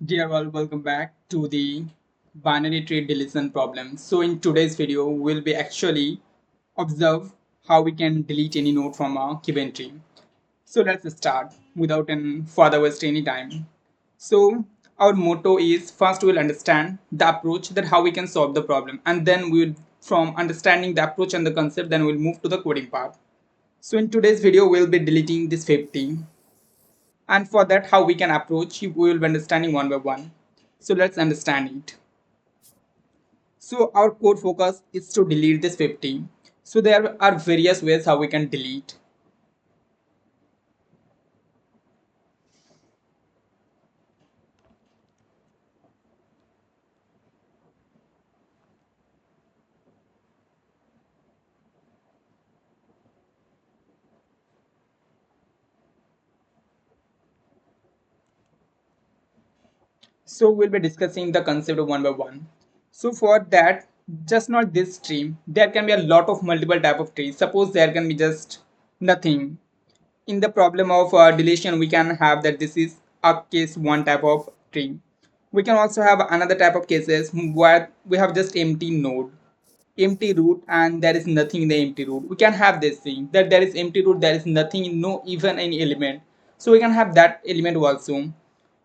Dear all, welcome back to the binary tree deletion problem. So in today's video, we'll be actually observe how we can delete any node from a given tree. So let's start without any further waste any time. So our motto is first we'll understand the approach that how we can solve the problem, and then we'll from understanding the approach and the concept, then we'll move to the coding part. So in today's video, we'll be deleting this 50, and for that how we can approach we will be understanding one by one. So let's understand it. So our code focus is to delete this 50. So there are various ways how we can delete. So we'll be discussing the concept of one by one. So for that, just not this tree, there can be a lot of multiple type of trees. Suppose there can be just nothing. In the problem of deletion, we can have that this is a case one type of tree. We can also have another type of cases where we have just empty node, empty root, and there is nothing in the empty root. We can have this thing that there is empty root, there is nothing, no even any element. So we can have that element also.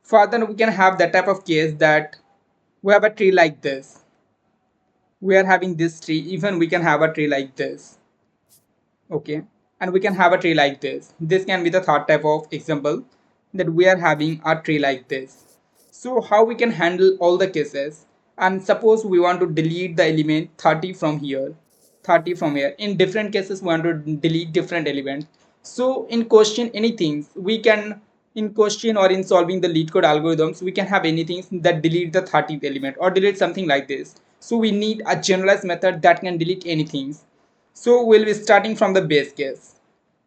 Further, we can have that type of case that we have a tree like this. We are having this tree, even we can have a tree like this. Okay, and we can have a tree like this can be the third type of example that we are having a tree like this. So how we can handle all the cases, and suppose we want to delete the element 30 from here, 30 from here. In different cases we want to delete different elements. So in question anything we can, in question or in solving the LeetCode algorithms, we can have anything that delete the 30th element or delete something like this. So we need a generalized method that can delete anything. So we'll be starting from the base case.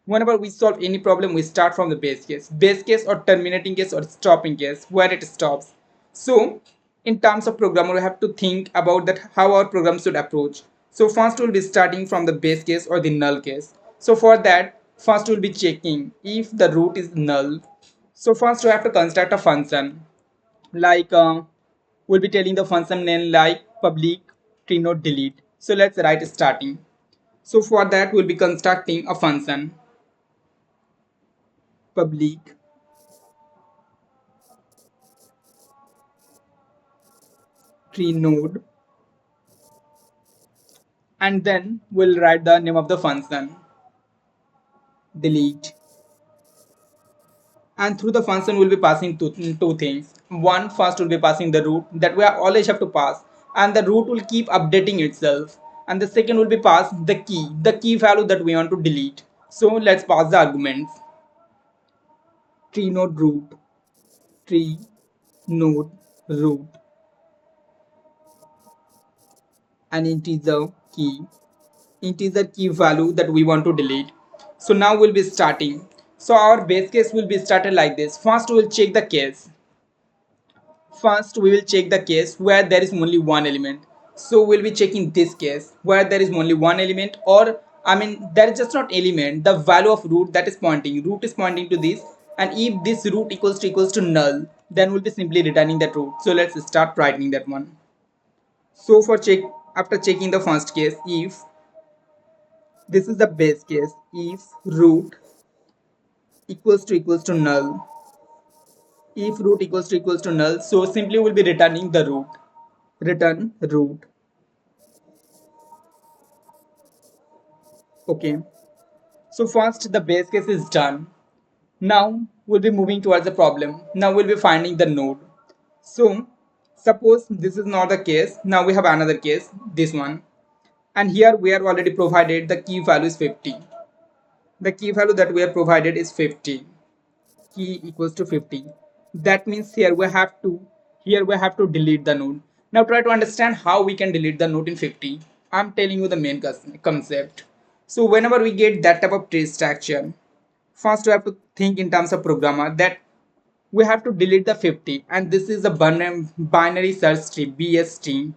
Whenever we solve any problem, we start from the base case or terminating case or stopping case where it stops. So in terms of programmer, we have to think about that how our program should approach. So first we'll be starting from the base case or the null case. So for that, first we'll be checking if the root is null. So first we have to construct a function like we'll be telling the function name like public tree node delete. So let's write starting. So for that we'll be constructing a function public tree node, and then we'll write the name of the function delete, and through the function we'll be passing two things. One, first we'll be passing the root that we always have to pass, and the root will keep updating itself, and the second will be pass the key value that we want to delete. So let's pass the arguments tree node root, tree node root, and integer key value that we want to delete. So now we'll be starting. So our base case will be started like this. First we will check the case. First we will check the case where there is only one element. So we'll be checking this case where there is only one element, or I mean there is just not element, the value of root that is pointing. Root is pointing to this, and if this root equals to null, then we'll be simply returning that root. So let's start writing that one. So for check, after checking the first case, if this is the base case, if root equals to null, if root equals to null, so simply we'll be returning the root, return root. Okay, so first the base case is done. Now we'll be moving towards the problem. Now we'll be finding the node. So suppose this is not the case, now we have another case, this one, and here we are already provided the key value is 50. The key value that we are provided is 50, key equals to 50. That means here we have to delete the node. Now try to understand how we can delete the node in 50. I'm telling you the main concept. So whenever we get that type of tree structure, first we have to think in terms of programmer that we have to delete the 50, and this is a binary search tree, BST.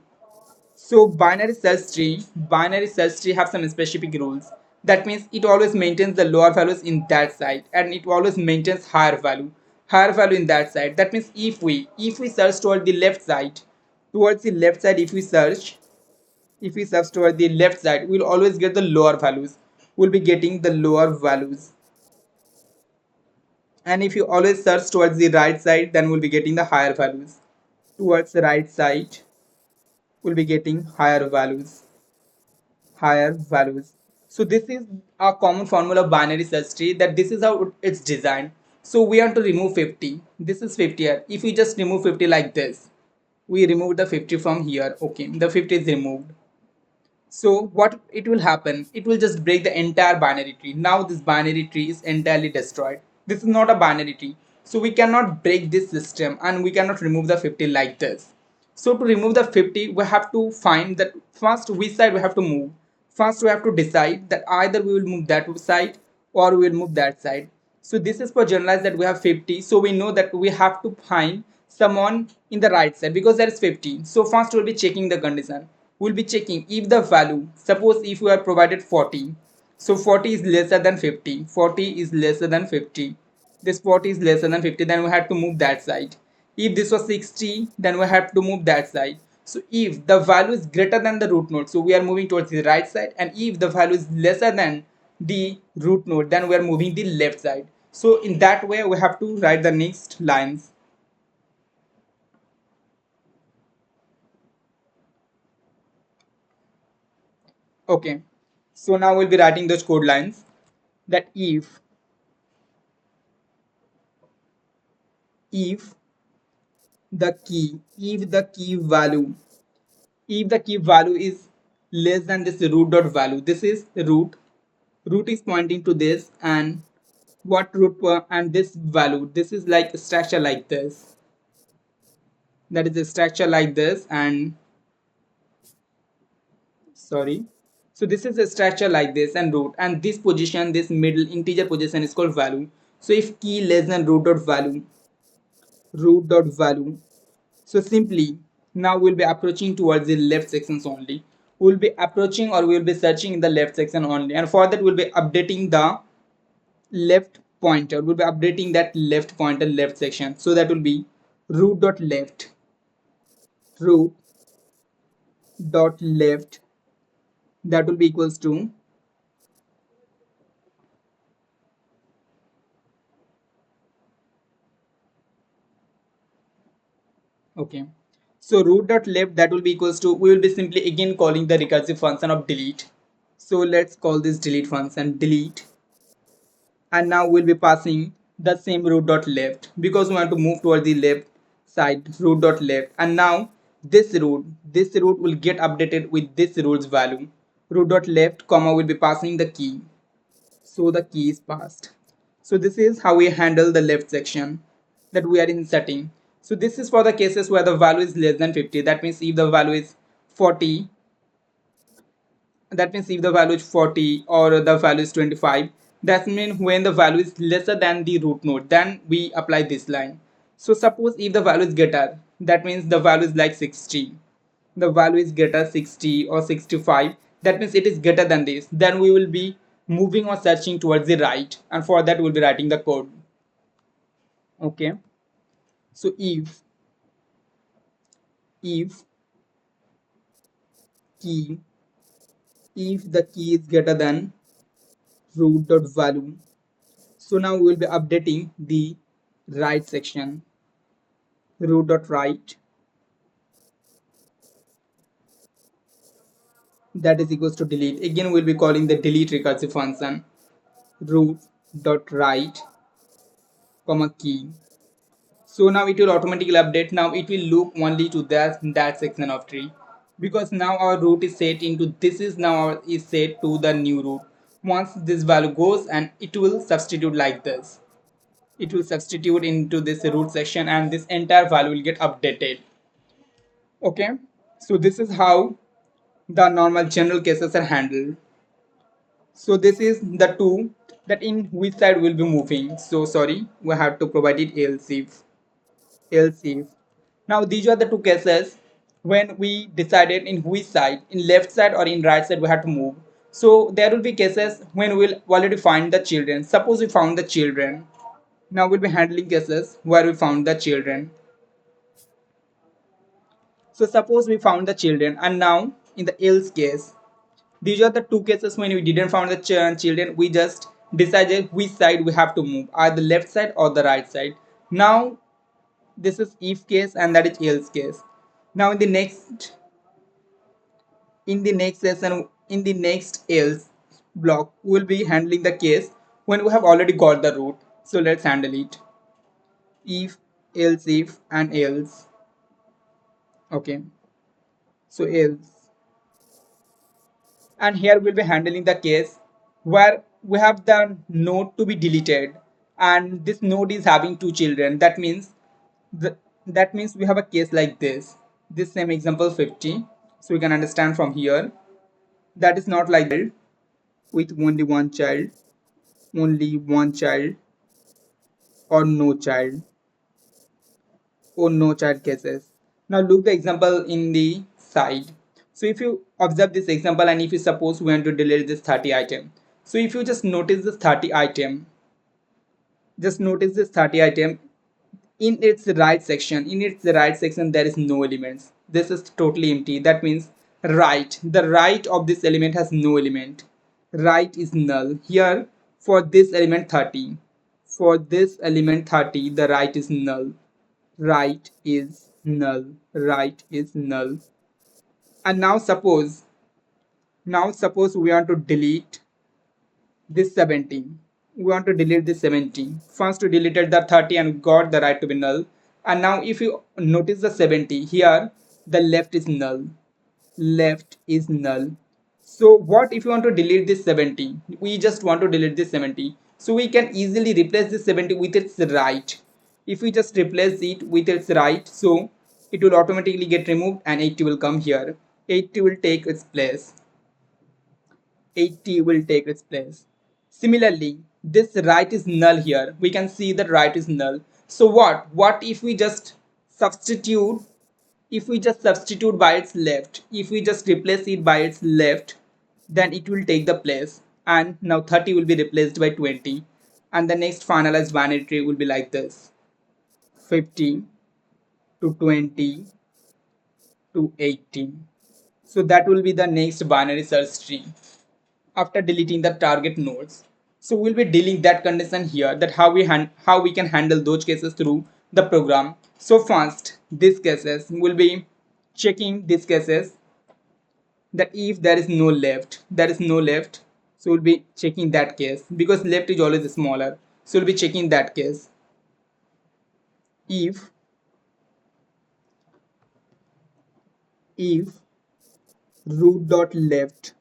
So binary search tree have some specific rules. That means it always maintains the lower values in that side, and it always maintains higher value. higher value in that side. That means if we search toward the left side, if we search toward the left side, we'll always get the lower values. We'll be getting the lower values. And if you always search towards the right side, then we'll be getting the higher values. Towards the right side, we'll be getting higher values. So this is a common formula of binary search tree, that this is how it's designed. So we want to remove 50. This is 50 here. If we just remove 50 like this, we remove the 50 from here. Okay, the 50 is removed. So what it will happen, it will just break the entire binary tree. Now this binary tree is entirely destroyed. This is not a binary tree. So we cannot break this system and we cannot remove the 50 like this. So to remove the 50, we have to find that first which side we have to move. First we have to decide that either we will move that side or we will move that side. So this is for generalize that we have 50. So we know that we have to find someone in the right side because there is 50. So first we'll be checking the condition. We'll be checking if the value, suppose if we are provided 40. So 40 is lesser than 50. 40 is lesser than 50. This 40 is lesser than 50, then we have to move that side. If this was 60, then we have to move that side. So if the value is greater than the root node, so we are moving towards the right side, and if the value is lesser than the root node, then we are moving the left side. So in that way we have to write the next lines. Okay, so now we'll be writing those code lines, that if if the key value, if the key value is less than this root dot value, this is root is pointing to this, and what root and this value, this is like a structure like this, that is a structure like this, and sorry, so this is a structure like this and root, and this position, this middle integer position is called value. So if key less than root dot value, so simply now we'll be approaching towards the left sections only. We'll be approaching or we'll be searching in the left section only, and for that we'll be updating the left pointer. We'll be updating that left pointer left section. So that will be root dot left, that will be equals to, okay, so root dot left, that will be equals to, we will be simply again calling the recursive function of delete. So let's call this delete function delete, and now we'll be passing the same root dot left because we want to move toward the left side, root dot left, and now this root will get updated with this root's value, root dot left comma, will be passing the key, so the key is passed. So this is how we handle the left section that we are inserting. So this is for the cases where the value is less than 50. That means if the value is 40, that means if the value is 40 or the value is 25, that means when the value is lesser than the root node, then we apply this line. So suppose if the value is greater, that means the value is like 60, the value is greater 60 or 65, that means it is greater than this, then we will be moving or searching towards the right, and for that we'll be writing the code. Okay, so if key if the key is greater than root dot value, so now we will be updating the right section, root dot right, that is equals to delete. Again we'll be calling the delete recursive function, root dot right comma key. So now it will automatically update. Now it will loop only to that section of tree, because now our root is set into, this is now is set to the new root. Once this value goes, and it will substitute like this, it will substitute into this root section, and this entire value will get updated. Okay, so this is how the normal general cases are handled. So this is the two, that in which side will be moving. So sorry, we have to provide it else if. Now these are the two cases when we decided in which side, in left side or in right side we have to move. So there will be cases when we'll already find the children. Suppose we found the children, Now we'll be handling cases where we found the children. So suppose we found the children, and now in the else case, these are the two cases when we didn't find the children. We just decided which side we have to move, either the left side or the right side. Now this is if case and that is else case. Now in the next session, in the next else block, we'll be handling the case when we have already got the root. So let's handle it. If, and else. Okay. So else. And here we'll be handling the case where we have the node to be deleted, and this node is having two children. That means we have a case like this same example 50. So we can understand from here that is not like that with only one child, or no child, or no child cases. Now look the example in the side. So if you observe this example, and if you suppose we want to delete this 30 item, so if you just notice this 30 item, in its right section there is no elements. This is totally empty. That means the right of this element has no element. Right is null here. For this element 30, the right is null. Right is null. And now suppose we want to delete this 17. We want to delete this 17. First we deleted the 30 and got the right to be null. And now if you notice the 70 here, the left is null. So what if you want to delete this 70? We just want to delete this 70. So we can easily replace this 70 with its right. If we just replace it with its right, so it will automatically get removed and 80 will come here. 80 will take its place. 80 will take its place. Similarly, this right is null here. We can see that right is null. So what if we just substitute, by its left, if we just replace it by its left, then it will take the place. And now 30 will be replaced by 20. And the next finalized binary tree will be like this: 50 to 20 to 80. So that will be the next binary search tree after deleting the target nodes. So we'll be dealing that condition here, that how we can handle those cases through the program. So first, these cases will be checking these cases, that if there is no left, so we'll be checking that case because left is always smaller. So we'll be checking that case. If if root dot left,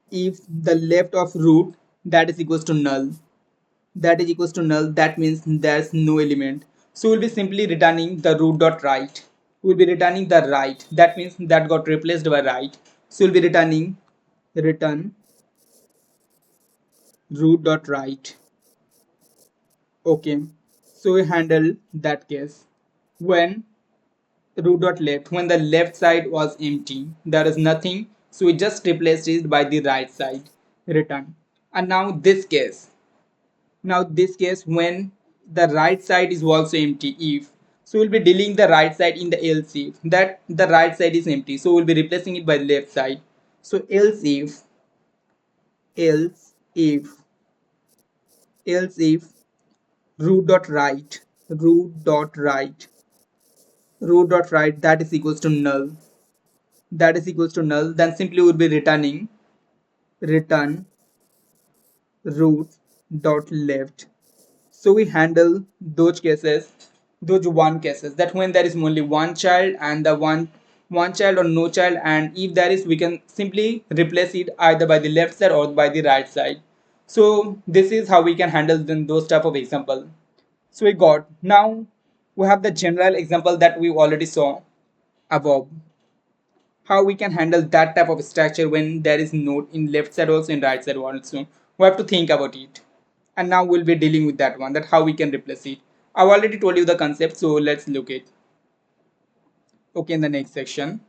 if the left of root that is equals to null, that means there's no element. So we'll be simply returning the root dot right. We'll be returning the right, that means that got replaced by right. So we'll be return root dot right. Okay, so we handle that case when root dot left, when the left side was empty, there is nothing, so we just replaced it by the right side. Return. And now this case when the right side is also empty, if, so we'll be deleting the right side in the else if that the right side is empty, so we'll be replacing it by the left side. So else if root dot right that is equals to null, then simply we'll be return root dot left. So we handle those one cases, that when there is only one child and the one child or no child, and if there is, we can simply replace it either by the left side or by the right side. So this is how we can handle those type of example. So we got, now we have the general example that we already saw above, how we can handle that type of structure when there is node in left side also, in right side also. We have to think about it, and now we'll be dealing with that one, that how we can replace it. I've already told you the concept, so let's look it. Okay, in the next section.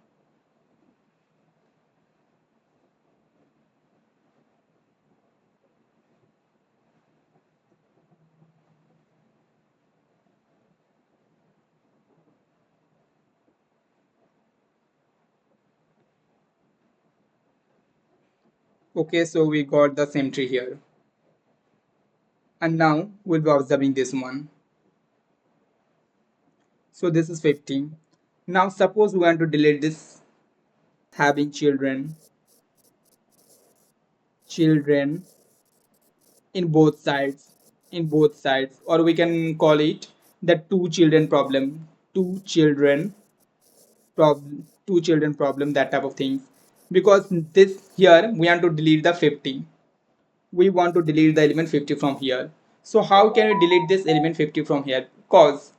Okay, so we got the same tree here. And now we'll be observing this one. So this is 50. Now suppose we want to delete this having children in both sides, or we can call it the two children problem, that type of things. Because this here we want to delete the 50. We want to delete the element 50 from here. So how can we delete this element 50 from here? Because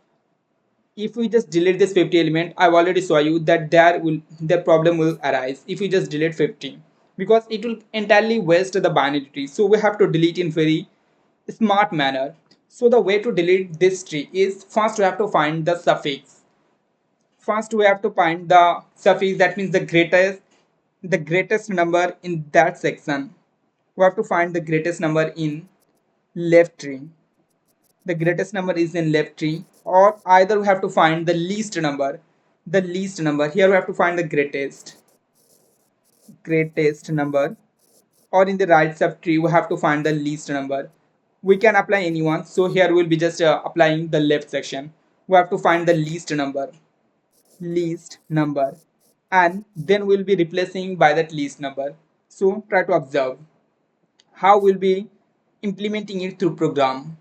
if we just delete this 50 element, I've already saw you that the problem will arise if we just delete 50, because it will entirely waste the binary tree. So we have to delete in very smart manner. So the way to delete this tree is, first we have to find the suffix. First we have to find the suffix, that means the greatest number in that section. We have to find the greatest number in left tree. The greatest number is in left tree, or either we have to find the least number. Here we have to find the greatest number, or in the right subtree we have to find the least number. We can apply anyone, so here we'll be just applying the left section. We have to find the least number, and then we'll be replacing by that least number. So try to observe how we'll be implementing it through program.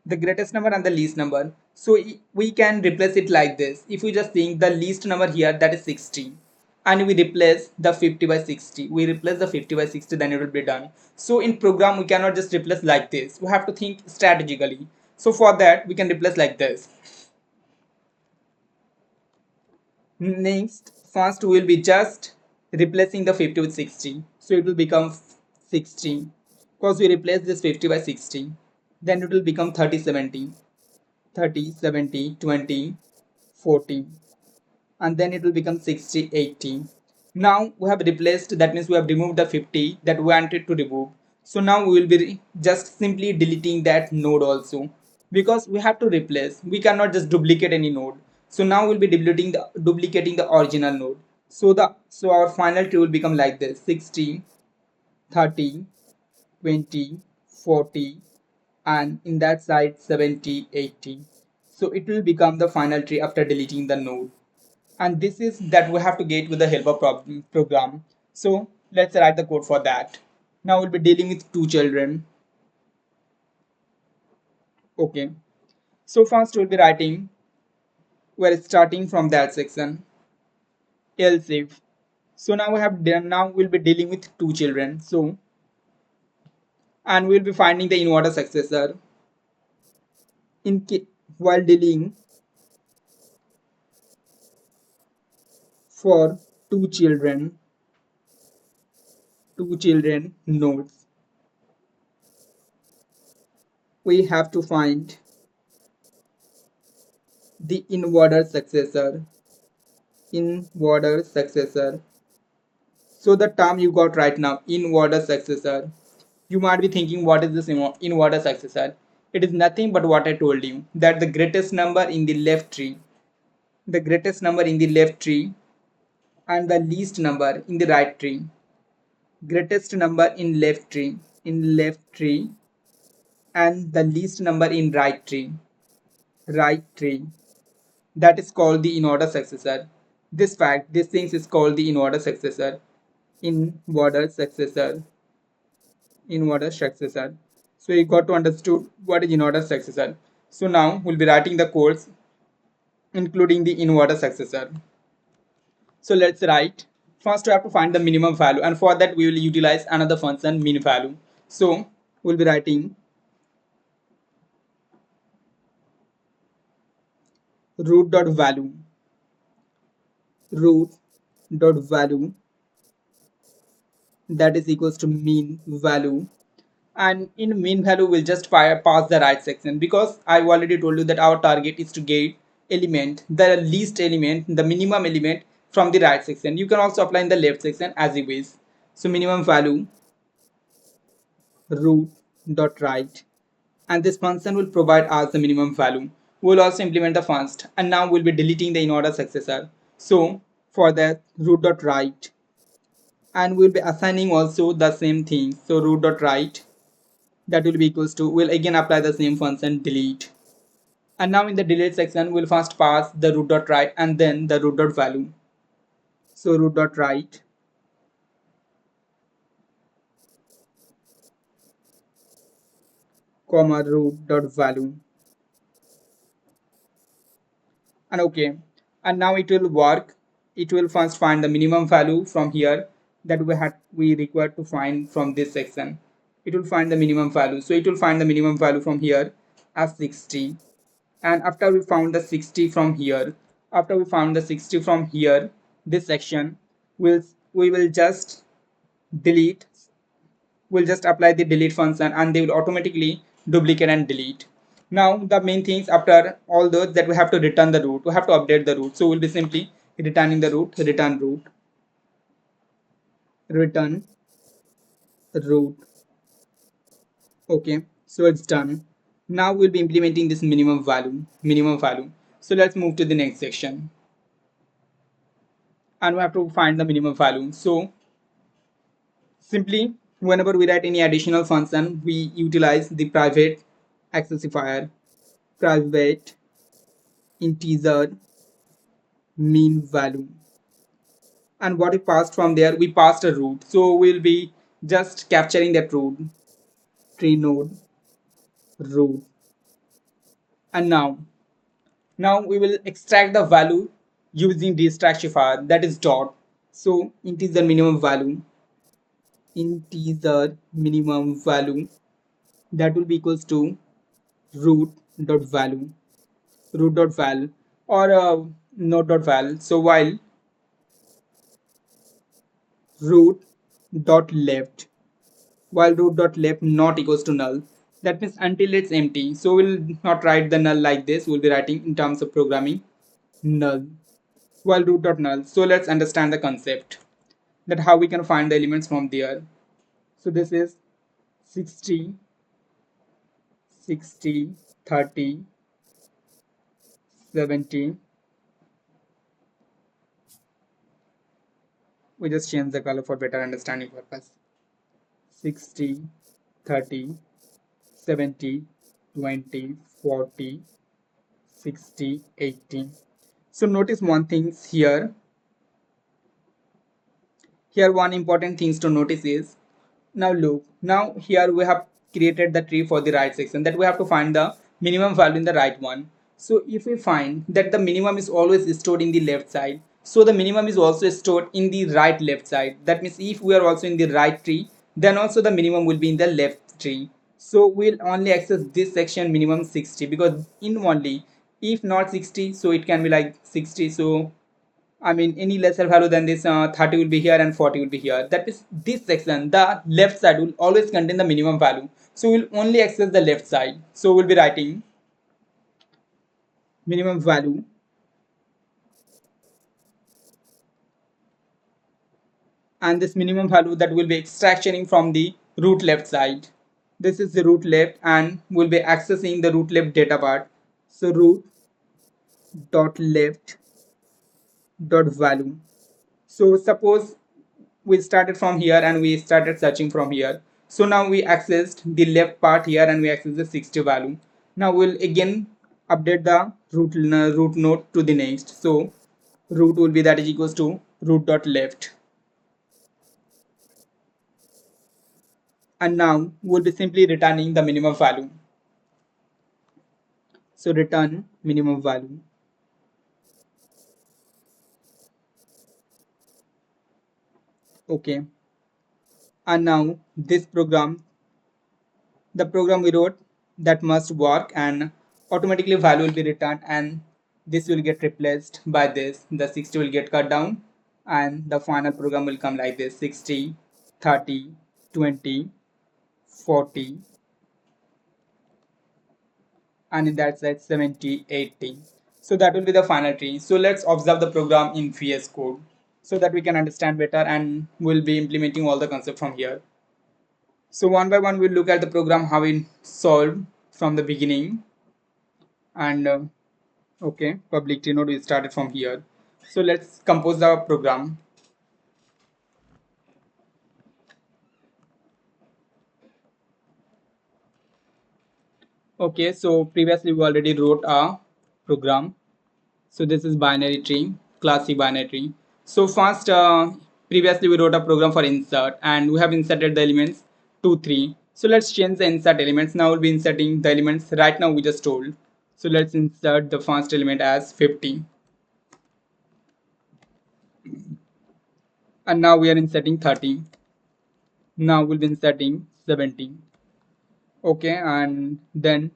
The greatest number and the least number. So we can replace it like this. If we just think the least number here, that is 60, and we replace the 50 by 60, we replace the 50 by 60, then it will be done. So in program we cannot just replace like this, we have to think strategically. So for that we can replace like this. Next, first we will be just replacing the 50 with 60, so it will become 60. Because we replace this 50 by 60, then it will become 30 70. 30 70 20 40, and then it will become 60 80. Now we have replaced, that means we have removed the 50 that we wanted to remove. So now we will be just simply deleting that node also, because we have to replace, we cannot just duplicate any node. So now we'll be duplicating the original node. So our final tree will become like this: 60 30 20 40, and in that side 70 80. So it will become the final tree after deleting the node. And this is that we have to get with the help of program. So let's write the code for that. Now we'll be dealing with two children. Okay, so first we'll be writing, we're starting from that section, else if. So now we have done, now we'll be dealing with two children. So, and we'll be finding the in-order successor while dealing for two children nodes. We have to find the in-order successor. So the term you got right now, in-order successor, you might be thinking, what is this in-order successor? It is nothing but what I told you, that the greatest number in the left tree, and the least number in the right tree. Greatest number in left tree, and the least number in right tree. That is called the in-order successor. This thing is called the in-order successor. In-order successor. In-order successor. So you got to understood what is in-order successor. So now we'll be writing the codes including the in-order successor. So let's write. First we have to find the minimum value, and for that we will utilize another function, min value. So we'll be writing root.value root.value, that is equals to mean value. And in mean value we'll just pass the right section, because I've already told you that our target is to get the least element, the minimum element from the right section. You can also apply in the left section as you wish. So minimum value root dot right, and this function will provide us the minimum value. we'll also implement the first, and now we'll be deleting the in order successor. So for that, root.write, and we'll be assigning also the same thing. So root.write, that will be equals to, we'll again apply the same function delete. And now in the delete section, we'll first pass the root.write and then the root.value. So root.write, comma root.value, and okay. And now it will work. It will first find the minimum value from here that we require to find from this section. It will find the minimum value. So it will find the minimum value from here as 60. And after we found the 60 from here, this section will we will just delete, we'll just apply the delete function and they will automatically duplicate and delete. Now the main things after all those, that we have to return the root, we have to update the root. So we'll be simply returning the root, return root, return root. Okay, so it's done. Now we'll be implementing this minimum value. So let's move to the next section, and we have to find the minimum value. So simply, whenever we write any additional function, we utilize the private accessifier, private integer mean value. And what we passed from there, we passed a root. So we'll be just capturing that root, tree node root. And now we will extract the value using the extractifier, that is dot. So integer minimum value, that will be equals to root dot value, root dot val, or node dot val. So while root dot left, root dot left not equals to null, that means until it's empty. So we'll not write the null like this, we'll be writing in terms of programming null, while root dot null. So let's understand the concept, that how we can find the elements from there. So this is 60, 60, 30, 70. We just change the color for better understanding purpose. 60, 30, 70, 20, 40, 60, 80. So notice one thing here. Here one important things to notice is, now look, now here we have created the tree for the right section, that we have to find the minimum value in the right one. So if we find that the minimum is always stored in the left side, so the minimum is also stored in the right left side. That means if we are also in the right tree, then also the minimum will be in the left tree. So we'll only access this section minimum 60, because in only, if not 60, so it can be like 60. So I mean, any lesser value than this, 30 will be here and 40 will be here. That is, this section, the left side will always contain the minimum value. So we'll only access the left side. So we'll be writing minimum value, and this minimum value that will be extracting from the root left side. This is the root left, and we'll be accessing the root left data part. So root dot left dot value. So suppose we started from here and we started searching from here. So now we accessed the left part here and we access the 60 value. Now we'll again update the root node to the next. So root will be, that is equals to root dot left. And now we'll be simply returning the minimum value. So return minimum value. Okay. And now this program, the program we wrote, that must work, and automatically value will be returned, and this will get replaced by this. The 60 will get cut down, and the final program will come like this: 60, 30, 20, 40, and in that side 70, 80. So that will be the final tree. So let's observe the program in VS Code so that we can understand better, and we'll be implementing all the concept from here. So one by one we'll look at the program, how it solved from the beginning. and okay, public tree node we started from here. So let's compose the program. Okay, so previously we already wrote a program. So this is binary tree, class C binary tree. So first, previously we wrote a program for insert and we have inserted the elements 2, 3. So let's change the insert elements. Now we'll be inserting the elements right now we just told. So let's insert the first element as 50. And now we are inserting 30. Now we'll be inserting 70. Okay, and then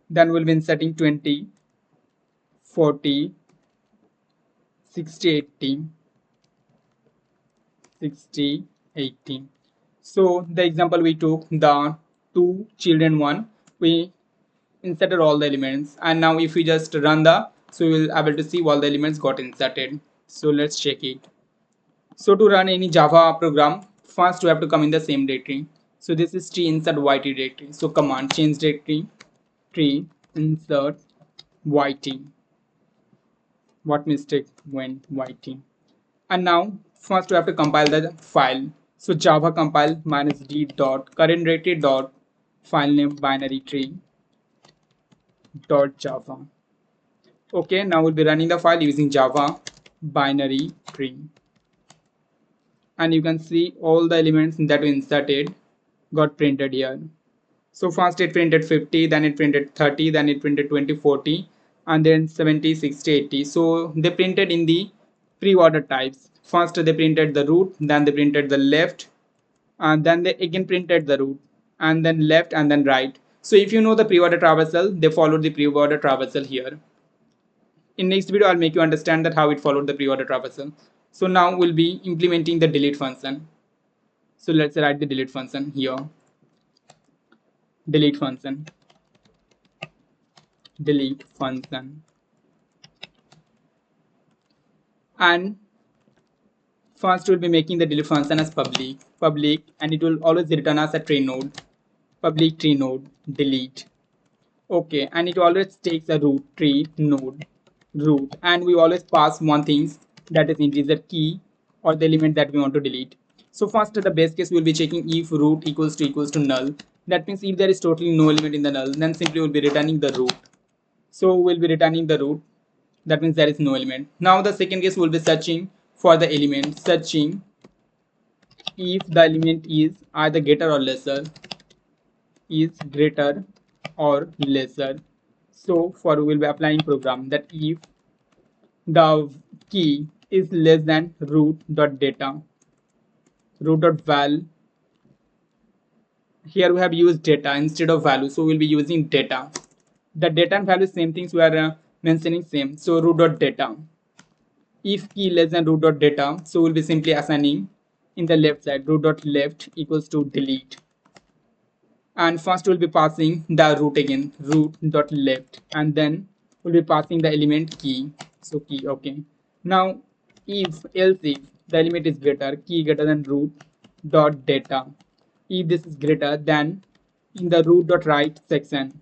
we'll be inserting 20, 40, 60, 80. 60, 80. So the example we took, the two children one, we inserted all the elements, and now if we just run so we will able to see all the elements got inserted. So let's check it. So to run any Java program, first we have to come in the same directory. So this is tree insert yt directory. So command change directory, tree insert yt. What mistake went yt? And now first we have to compile the file. So java compile -d dot current directory dot file name binary tree dot java. Okay, now we'll be running the file using java binary tree, and you can see all the elements that we inserted got printed here. So first it printed 50, then it printed 30, then it printed 20, 40, and then 70, 60, 80. So they printed in the pre-order types. First they printed the root, then they printed the left, and then they again printed the root, and then left, and then right. So if you know the pre-order traversal, they followed the pre-order traversal here. In next video, I'll make you understand that how it followed the pre-order traversal. So now we'll be implementing the delete function. So let's write the delete function here. Delete function. Delete function. And first we'll be making the delete function as public, and it will always return as a tree node, public tree node delete. Okay, and it always takes a root tree node root, and we always pass one thing, that is integer key or the element that we want to delete. So first, the base case we'll be checking if root equals to null. That means if there is totally no element in the null, then simply we'll be returning the root. So we'll be returning the root. That means there is no element. Now the second case we'll be searching for the element, searching if the element is either greater or lesser, is greater or lesser. So for we will be applying program that if the key is less than root.data, root.val. Here we have used data instead of value, so we'll be using data. The data and value same things we are mentioning same. So root.data. If key less than root.data, so we'll be simply assigning in the left side root.left equals to delete. And first we'll be passing the root again, root.left, and then we'll be passing the element key. So key, okay. Now if else if the element is greater, key greater than root.data. If this is greater, then in the root.write section,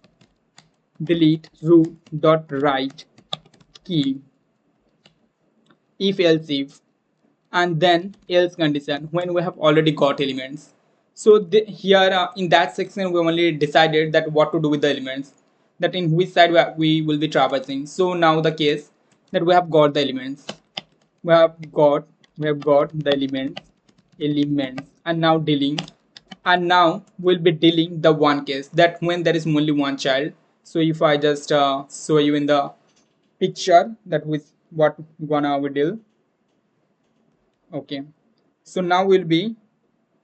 delete root.write key. If else if, and then else condition when we have already got elements. So here in that section we only decided that what to do with the elements, that in which side we will be traversing. So now the case that we have got the elements, we have got the elements, and now dealing, and now we'll be dealing the one case that when there is only one child. So if I just show you in the picture that with what gonna we deal. Okay, so now we'll be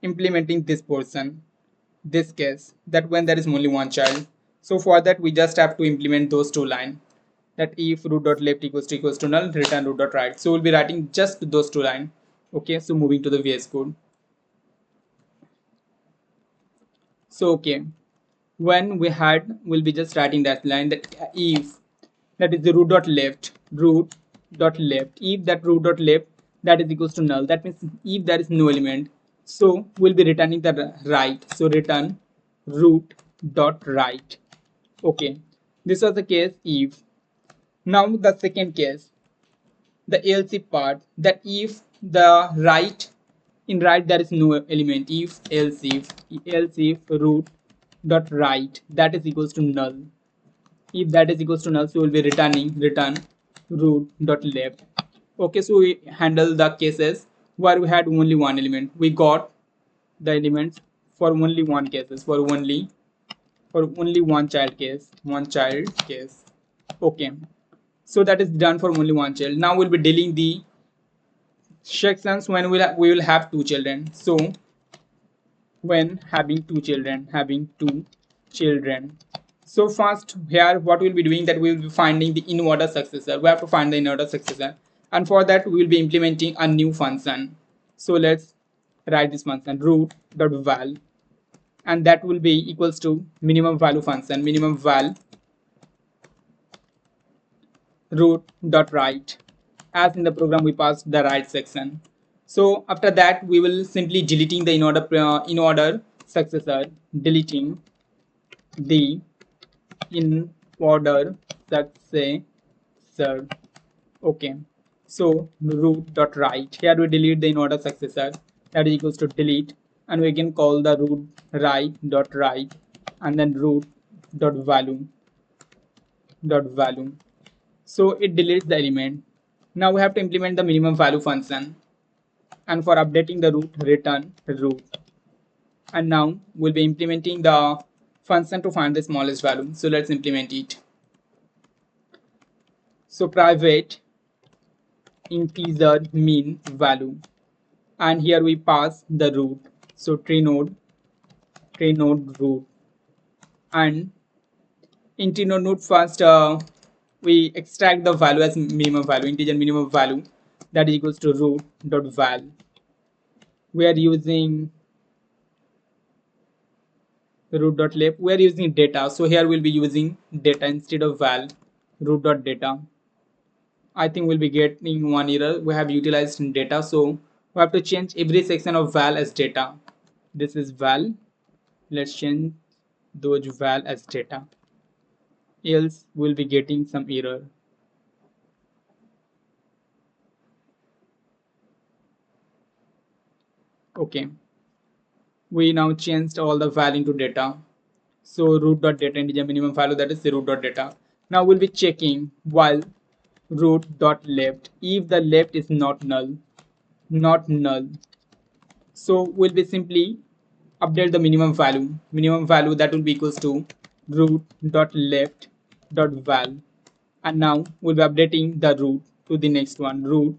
implementing this portion, this case, that when there is only one child. So for that we just have to implement those two lines, that if root.left equals to null, return root.right. So we'll be writing just those two lines. Okay, so moving to the VS Code. So okay, when we'll be just writing that line, that if that is the root.left, if that root.left that is equals to null, that means if there is no element, so we'll be returning the right. So return root.right. Okay, this was the case if. Now the second case, the else if part, that if the right, in right there is no element, if root dot right that is equals to null. If that is equals to null, so we'll be return root dot left. Okay, so we handle the cases where we had only one element. We got the elements for only one cases, for only one child case. Okay, so that is done for only one child. Now we'll be dealing the sections when we will have two children. So when having two children. So first here what we'll be doing, that we will be finding the in-order successor. We have to find the in-order successor, and for that we will be implementing a new function. So let's write this function root.val, and that will be equals to minimum value function, minimum val root.right. As in the program we passed the right section. So after that we will simply deleting the in order successor, deleting the in order successor. Okay, so root.right, here we delete the in order successor, that is equals to delete, and we can call the root right, and then root.value. So it deletes the element. Now we have to implement the minimum value function, and for updating the root, return root. And now we'll be implementing the function to find the smallest value. So let's implement it. So private integer mean value, and here we pass the root. So tree node root, and in tree node first we extract the value as minimum value, integer minimum value, that is equals to root.val. We are using root.left, we are using data, so here we'll be using data instead of val. Root.data, I think we'll be getting one error. We have utilized in data, so we have to change every section of val as data. This is val, let's change those val as data, else we'll be getting some error. Okay, we now changed all the val into data. So root.data integer minimum value, that is the root.data. Now we'll be checking while root.left, if the left is not null, so we'll be simply update the minimum value, that will be equals to root.left.val. And now we'll be updating the root to the next one, root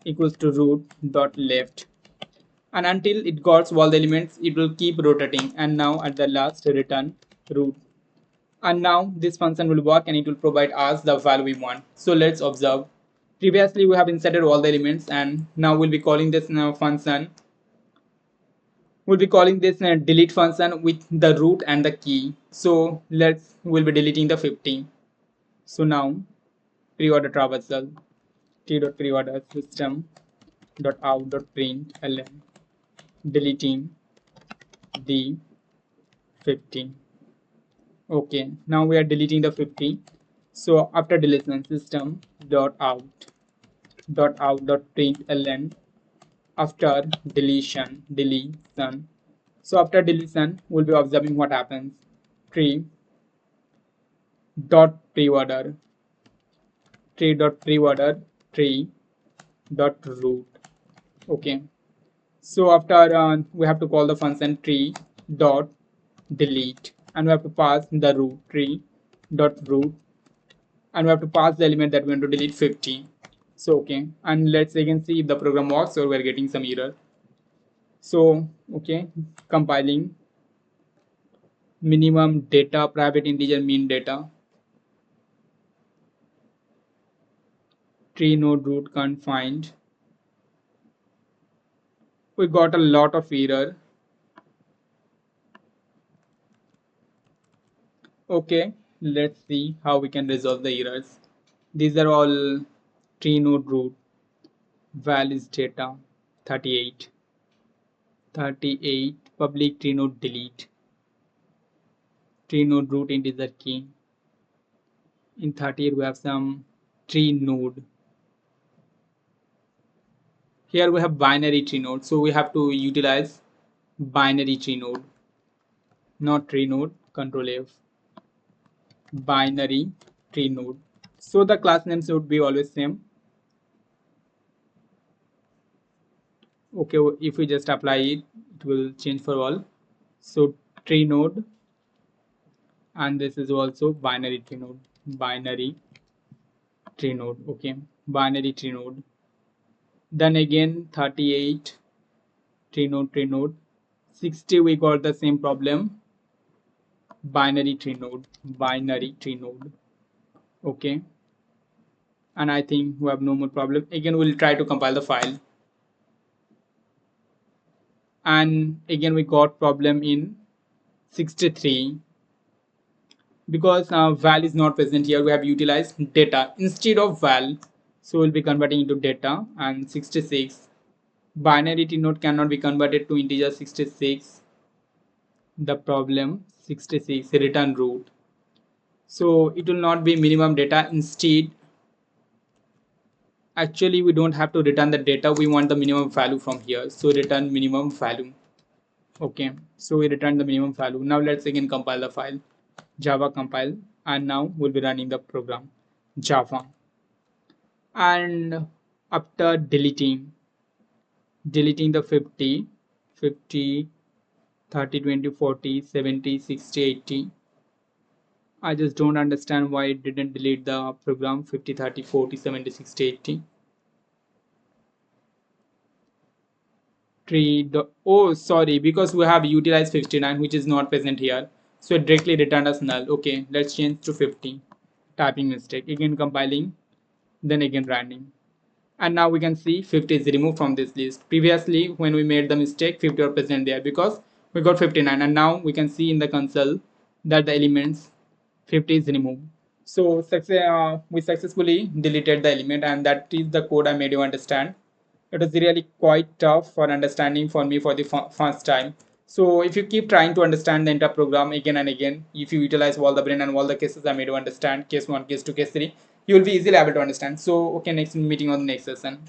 equals to root.left, and until it got all the elements it will keep rotating, and now at the last return root. And now this function will work and it will provide us the value we want. So let's observe. Previously we have inserted all the elements, and now we'll be calling this function. We'll be calling this delete function with the root and the key. So we'll be deleting the 50. So now preorder traversal, t.preorder system.out.println, deleting the 50. Okay, now we are deleting the 50. So after deletion, system.out.println, after deletion. So after deletion, we'll be observing what happens. Tree dot preorder, tree dot root. Okay, so after we have to call the function tree dot delete, and we have to pass the root, tree dot root, and we have to pass the element that we want to delete, 50. So okay, and let's again see if the program works or we're getting some error. So okay, compiling minimum data, private integer mean data, tree node root can't find. We got a lot of error. Okay, let's see how we can resolve the errors. These are all tree node root, val is data, 38, public tree node delete, tree node root integer key. In 38 we have some tree node. Here we have binary tree node, so we have to utilize binary tree node, not tree node. Control F, binary tree node. So the class names would be always same. Okay, if we just apply it, it will change for all. So tree node, and this is also binary tree node, binary tree node. Okay, binary tree node. Then again 38 tree node. 60 we got the same problem, binary tree node, binary tree node. Okay, and I think we have no more problem. Again we'll try to compile the file, and again we got problem in 63 because val is not present here. We have utilized data instead of val, so we'll be converting into data. And 66, binary tree node cannot be converted to integer 66. The problem 66 return root, so it will not be minimum data. Instead, actually we don't have to return the data, we want the minimum value from here, so return minimum value. Okay, so we return the minimum value. Now let's again compile the file, java compile, and now we'll be running the program java. And after deleting the 50, 30, 20, 40, 70, 60, 80, I just don't understand why it didn't delete the program. 50, 30, 40, 70, 60, 80. Oh sorry, because we have utilized 59 which is not present here, so it directly returned us null. Okay, let's change to 50. Typing mistake. Again compiling, then again running. And now we can see 50 is removed from this list. Previously when we made the mistake, 50 were present there because we got 59, and now we can see in the console that the elements 50 is removed. So we successfully deleted the element, and that is the code I made you understand. It was really quite tough for understanding for me for the first time. So if you keep trying to understand the entire program again and again, if you utilize all the brain and all the cases I made you understand, case 1, case 2, case 3, you will be easily able to understand. So okay, next meeting on the next session.